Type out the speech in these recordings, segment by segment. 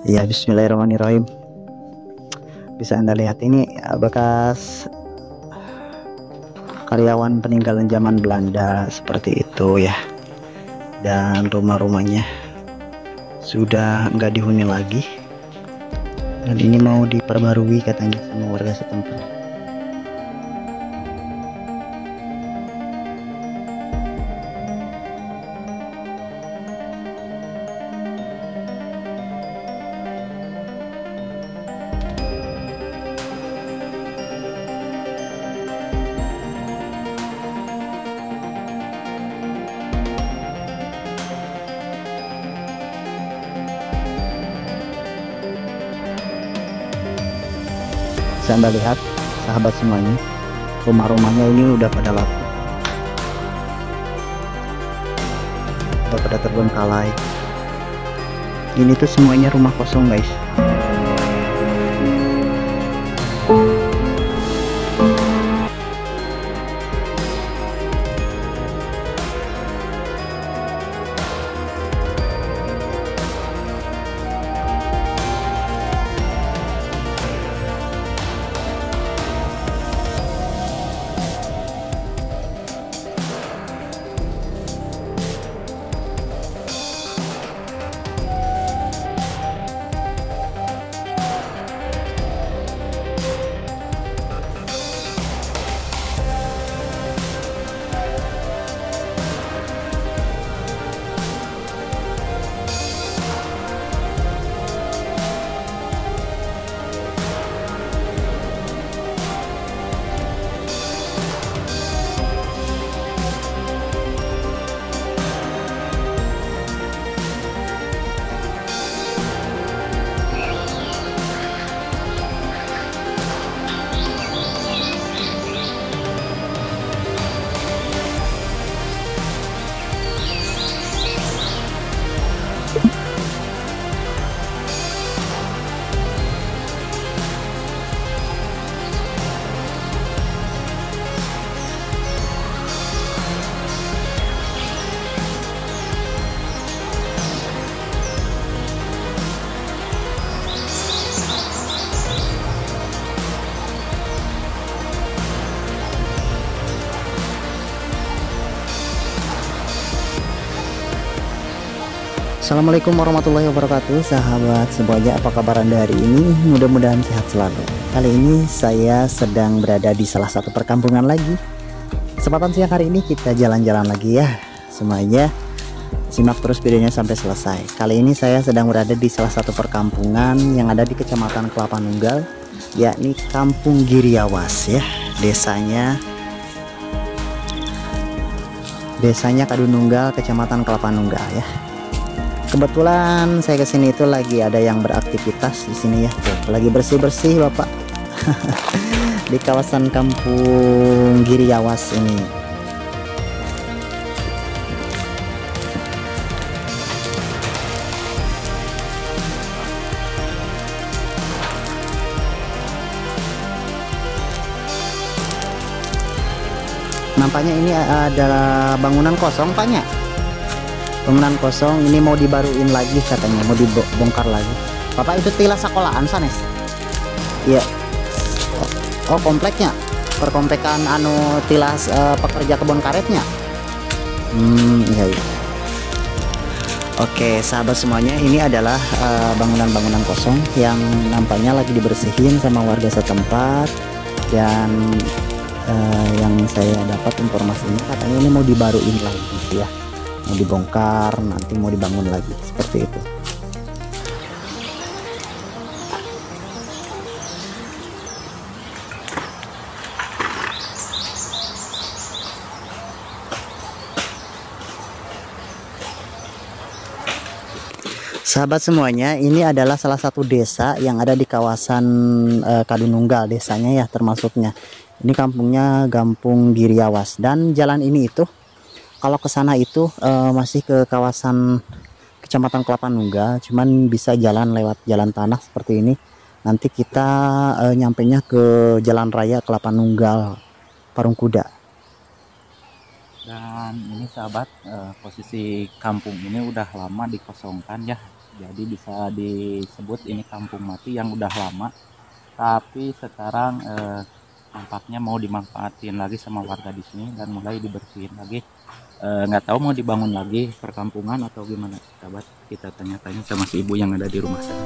Ya, bismillahirrahmanirrahim. Bisa Anda lihat ini bekas karyawan peninggalan zaman Belanda seperti itu ya. Dan rumah-rumahnya sudah nggak dihuni lagi. Dan ini mau diperbarui katanya sama warga setempat. Bisa Anda lihat sahabat semuanya, rumah-rumahnya ini udah pada laku, udah pada terbengkalai. Ini tuh semuanya rumah kosong guys. Assalamualaikum warahmatullahi wabarakatuh, sahabat semuanya. Apa kabar Anda hari ini? Mudah-mudahan sehat selalu. Kali ini saya sedang berada di salah satu perkampungan lagi. Kesempatan siang hari ini kita jalan-jalan lagi ya semuanya. Simak terus videonya sampai selesai. Kali ini saya sedang berada di salah satu perkampungan yang ada di Kecamatan Kelapa Nunggal, yakni Kampung Giriawas ya. Desanya Kadununggal, Kecamatan Kelapa Nunggal ya. Kebetulan saya kesini itu lagi ada yang beraktivitas di sini ya. Tuh, lagi bersih-bersih Bapak di kawasan Kampung Giriawas ini. Nampaknya ini adalah bangunan kosong Paknya. Bangunan kosong ini mau dibaruin lagi katanya, mau dibongkar lagi. Bapak itu tilas sekolahan sanes? Iya. Oh kompleknya, perkomplekan anu tilas pekerja kebun karetnya. Iya, iya. Oke sahabat semuanya, ini adalah bangunan-bangunan kosong yang nampaknya lagi dibersihin sama warga setempat. Dan yang saya dapat informasinya katanya ini mau dibaruin lagi gitu ya, mau dibongkar, nanti mau dibangun lagi seperti itu. Sahabat semuanya, ini adalah salah satu desa yang ada di kawasan Kadununggal desanya ya termasuknya. Ini kampungnya Kampung Giriawas, dan jalan ini itu kalau ke sana itu masih ke kawasan Kecamatan Kelapa Nunggal, cuman bisa jalan lewat jalan tanah seperti ini. Nanti kita nyampenya ke Jalan Raya Kelapa Nunggal Parung Kuda. Dan ini sahabat, posisi kampung ini udah lama dikosongkan ya, Jadi bisa disebut ini kampung mati yang udah lama, tapi sekarang nampaknya mau dimanfaatin lagi sama warga di sini dan mulai dibersihin lagi. Nggak tahu mau dibangun lagi perkampungan atau gimana, sahabat. Kita tanya-tanya sama si ibu yang ada di rumah sana.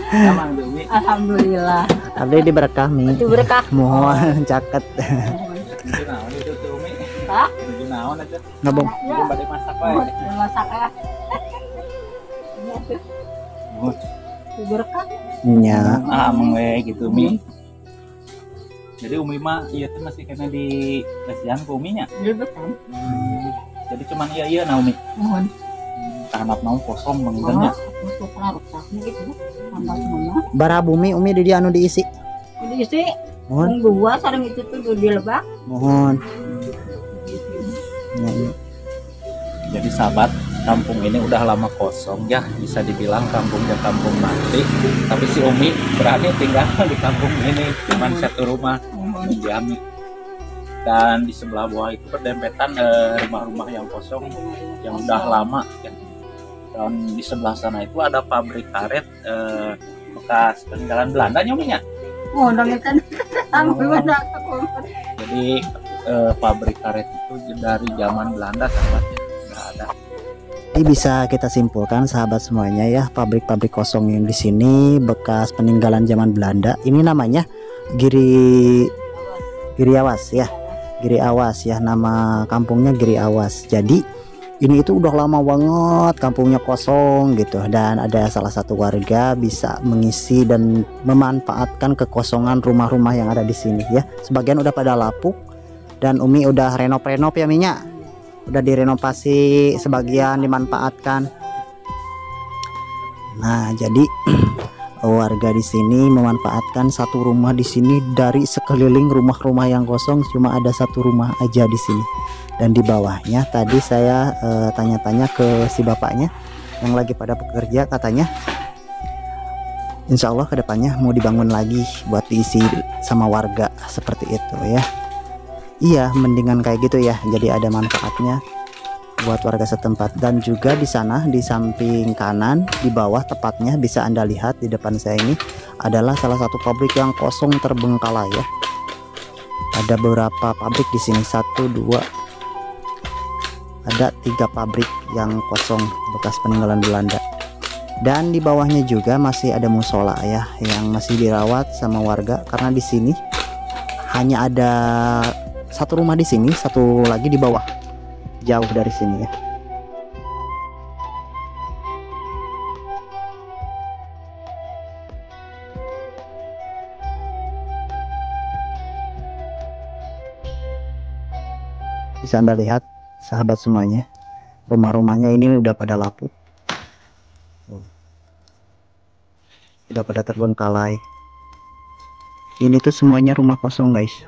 Emang Dumi. Alhamdulillah. Abdi diberkami. Berkah. Mohon caket. Itu naon itu tuh Umi? Hah? Itu naon aja? Ngabung. Ibu bade masak wae. Masak ya. Oh, Berkah. Nya. ameng we gitu Umi. Jadi Umi mah iya teh masih kena di kasihan ku Uminya. Dia betul. Jadi cuman iya nah Umi. Mohon. Tahanap naon kosong manggennya. Untuk rusaknya gitu. Tambah semua. Bara bumi umi di anu diisi. Jadi isi. Mohon. Dua sarang itu tuh di lebak. Mohon. Ya, iya. Jadi sahabat, kampung ini udah lama kosong ya, bisa dibilang kampungnya kampung mati. Tapi si Umi berani tinggal di kampung ini, cuman satu rumah menjami. Dan di sebelah bawah itu berdempetan rumah-rumah yang kosong yang udah lama ya. Dan di sebelah sana itu ada pabrik karet bekas peninggalan Belanda nyominya. Oh, dong itu. Sampai mana aku. Jadi pabrik karet itu dari zaman Belanda sahabatnya udah ada. Ini bisa kita simpulkan sahabat semuanya ya, pabrik-pabrik kosong yang di sini bekas peninggalan zaman Belanda. Ini namanya Giri Awas ya. Giri Awas ya, nama kampungnya Giri Awas. Jadi ini itu udah lama banget kampungnya kosong gitu, dan ada salah satu warga bisa mengisi dan memanfaatkan kekosongan rumah-rumah yang ada di sini ya. Sebagian udah pada lapuk dan Umi udah renov-renov ya Minyak. Udah direnovasi, sebagian dimanfaatkan. Nah, jadi warga di sini memanfaatkan satu rumah di sini dari sekeliling rumah-rumah yang kosong, cuma ada satu rumah aja di sini. Dan di bawahnya tadi saya tanya-tanya ke si bapaknya yang lagi pada bekerja, katanya insya Allah kedepannya mau dibangun lagi buat diisi sama warga seperti itu ya. Iya, mendingan kayak gitu ya. Jadi ada manfaatnya buat warga setempat. Dan juga di sana di samping kanan di bawah tepatnya bisa Anda lihat di depan saya ini adalah salah satu pabrik yang kosong terbengkalai ya. Ada beberapa pabrik di sini, 1, 2, ada 3 pabrik yang kosong bekas peninggalan Belanda. Dan di bawahnya juga masih ada musola ya yang masih dirawat sama warga, karena di sini hanya ada satu rumah di sini, satu lagi di bawah jauh dari sini ya. Bisa Anda lihat sahabat semuanya, rumah-rumahnya ini udah pada lapuk, udah pada terbengkalai. Ini tuh semuanya rumah kosong guys.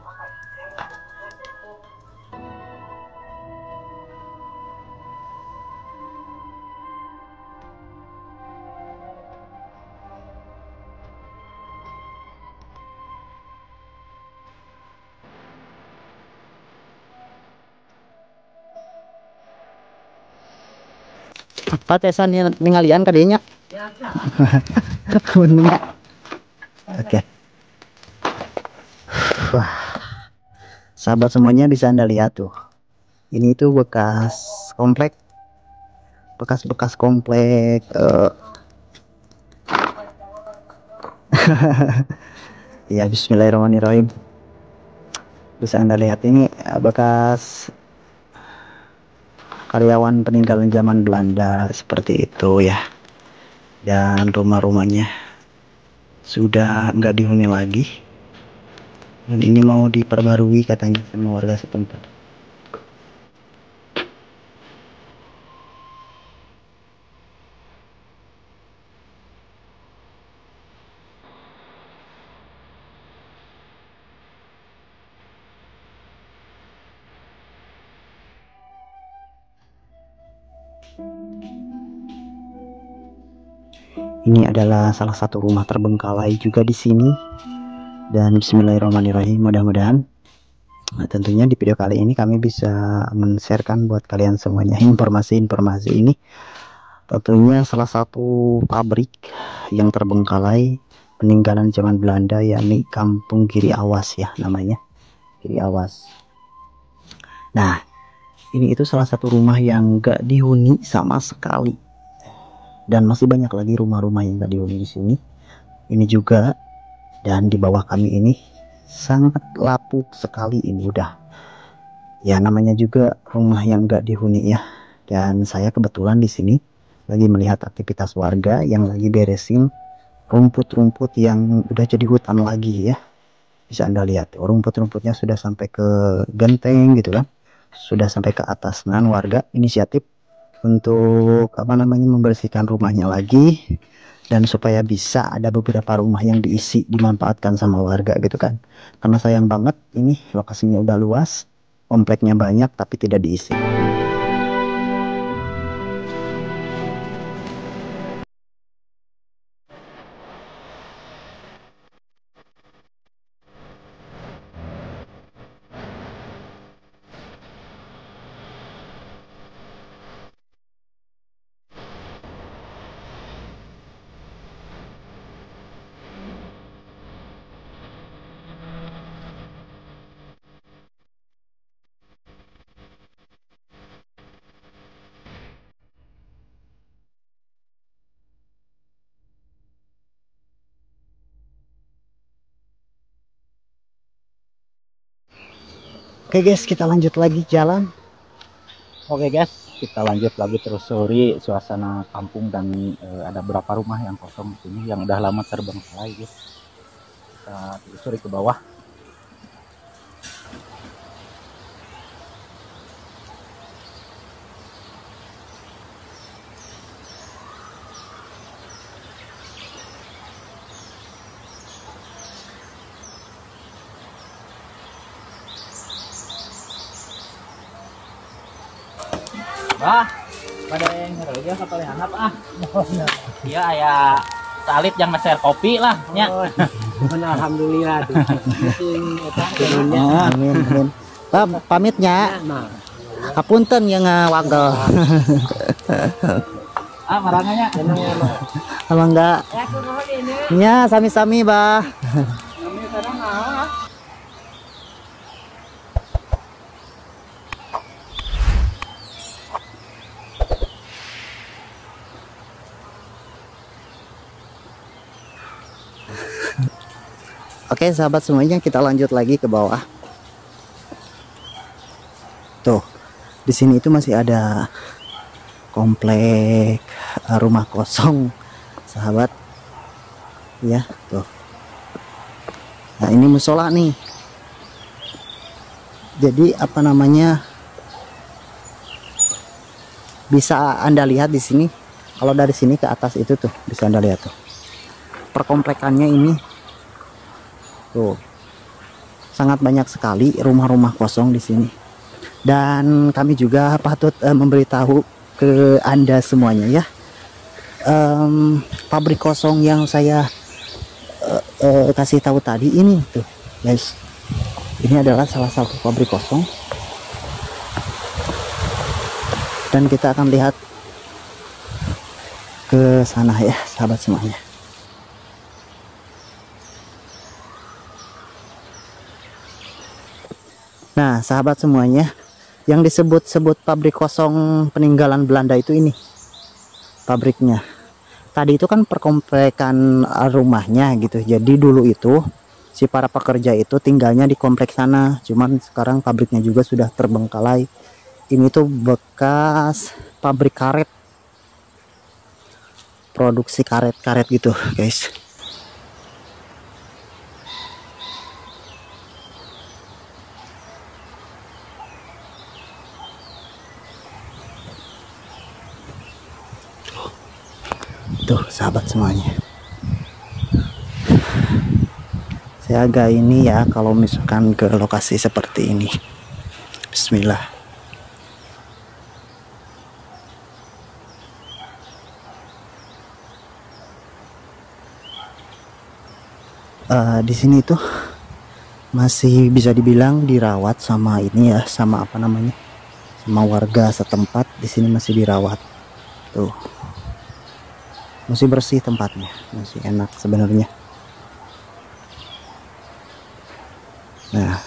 Apa tesan ningalian kadinya? Oke. Wah, sahabat semuanya bisa Anda lihat tuh. Ini tuh bekas komplek, bekas-bekas komplek. Ya, Bismillahirrahmanirrahim. Bisa Anda lihat ini bekas karyawan peninggalan zaman Belanda seperti itu ya. Dan rumah-rumahnya sudah nggak dihuni lagi. Dan ini mau diperbarui katanya sama warga setempat. Ini adalah salah satu rumah terbengkalai juga di sini. Dan bismillahirrahmanirrahim, mudah-mudahan tentunya di video kali ini kami bisa men-sharekan buat kalian semuanya informasi-informasi ini. Tentunya salah satu pabrik yang terbengkalai peninggalan zaman Belanda, yakni Kampung Giri Awas ya namanya, Giri Awas. Nah, ini itu salah satu rumah yang gak dihuni sama sekali, dan masih banyak lagi rumah-rumah yang gak dihuni di sini. Ini juga, dan di bawah kami ini sangat lapuk sekali. Ini udah ya namanya juga rumah yang gak dihuni ya. Dan saya kebetulan di sini lagi melihat aktivitas warga yang lagi beresin rumput-rumput yang udah jadi hutan lagi ya. Bisa Anda lihat rumput-rumputnya sudah sampai ke genteng gitu kan, sudah sampai ke atas. Nah, warga inisiatif untuk membersihkan rumahnya lagi, dan supaya bisa ada beberapa rumah yang diisi dimanfaatkan sama warga gitu kan. Karena sayang banget ini lokasinya udah luas, kompleknya banyak tapi tidak diisi. Oke guys, kita lanjut lagi jalan. Oke guys, kita lanjut lagi telusuri suasana kampung, dan ada beberapa rumah yang kosong di sini yang udah lama terbengkalai guys. Kita telusuri ke bawah. Bah, pada yang ngerja kapal yang hanap Iya, ya salit yang meser kopi lah nya. Alhamdulillah tuh. Amin, amin. Pamitnya. Apunten yang wagel. Marangannya. Kalau enggak. Ya, sami-sami, Bah. Oke sahabat semuanya, kita lanjut lagi ke bawah. Tuh, di sini itu masih ada komplek rumah kosong, sahabat. Ya, tuh. Nah, ini musola nih. Jadi bisa Anda lihat di sini. Kalau dari sini ke atas itu tuh bisa Anda lihat tuh. Perkomplekannya ini tuh sangat banyak sekali rumah-rumah kosong di sini. Dan kami juga patut memberitahu ke Anda semuanya ya, pabrik kosong yang saya kasih tahu tadi ini tuh guys, ini adalah salah satu pabrik kosong, dan kita akan lihat ke sana ya sahabat semuanya. Nah sahabat semuanya, yang disebut-sebut pabrik kosong peninggalan Belanda itu ini pabriknya. Tadi itu kan perkomplekan rumahnya gitu. Jadi dulu itu si para pekerja itu tinggalnya di kompleks sana. Cuman sekarang pabriknya juga sudah terbengkalai. Ini tuh bekas pabrik karet, produksi karet-karet gitu guys. Tuh sahabat semuanya, saya agak ini ya kalau misalkan ke lokasi seperti ini. Bismillah. di sini tuh masih bisa dibilang dirawat sama ini ya, sama apa namanya, sama warga setempat. Di sini masih dirawat tuh, masih bersih tempatnya, masih enak sebenarnya. Nah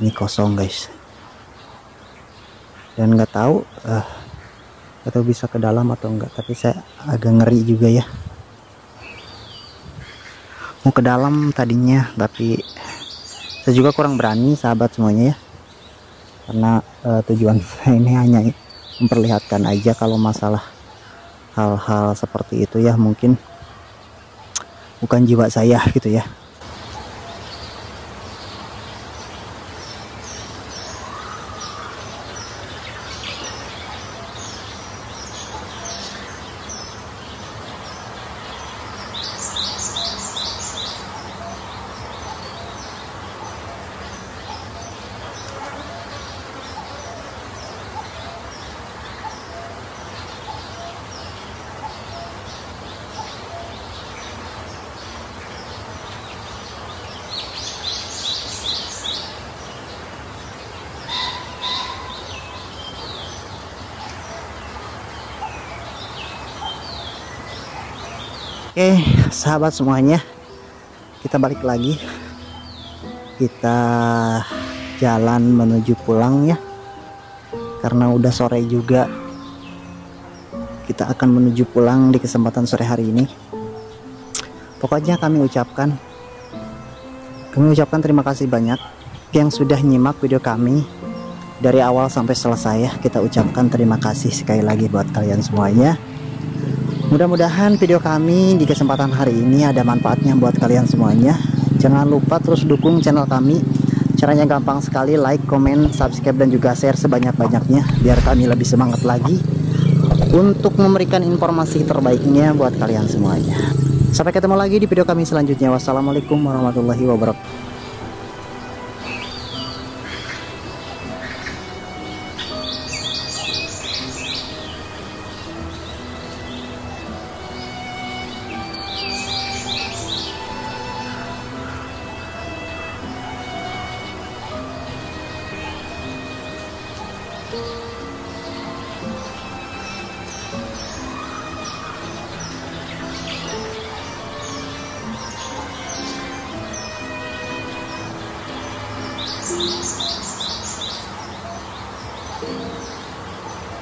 ini kosong guys, dan nggak tahu atau bisa ke dalam atau enggak, tapi saya agak ngeri juga ya mau ke dalam tadinya, tapi saya juga kurang berani sahabat semuanya ya, karena tujuan saya ini hanya memperlihatkan aja. Kalau masalah hal-hal seperti itu ya mungkin bukan jiwa saya gitu ya. Oke sahabat semuanya, kita balik lagi, kita jalan menuju pulang ya, karena udah sore juga. Kita akan menuju pulang di kesempatan sore hari ini. Pokoknya kami ucapkan terima kasih banyak yang sudah nyimak video kami dari awal sampai selesai ya. Kita ucapkan terima kasih sekali lagi buat kalian semuanya. Mudah-mudahan video kami di kesempatan hari ini ada manfaatnya buat kalian semuanya. Jangan lupa terus dukung channel kami. Caranya gampang sekali, like, komen, subscribe, dan juga share sebanyak-banyaknya, biar kami lebih semangat lagi untuk memberikan informasi terbaiknya buat kalian semuanya. Sampai ketemu lagi di video kami selanjutnya. Wassalamualaikum warahmatullahi wabarakatuh.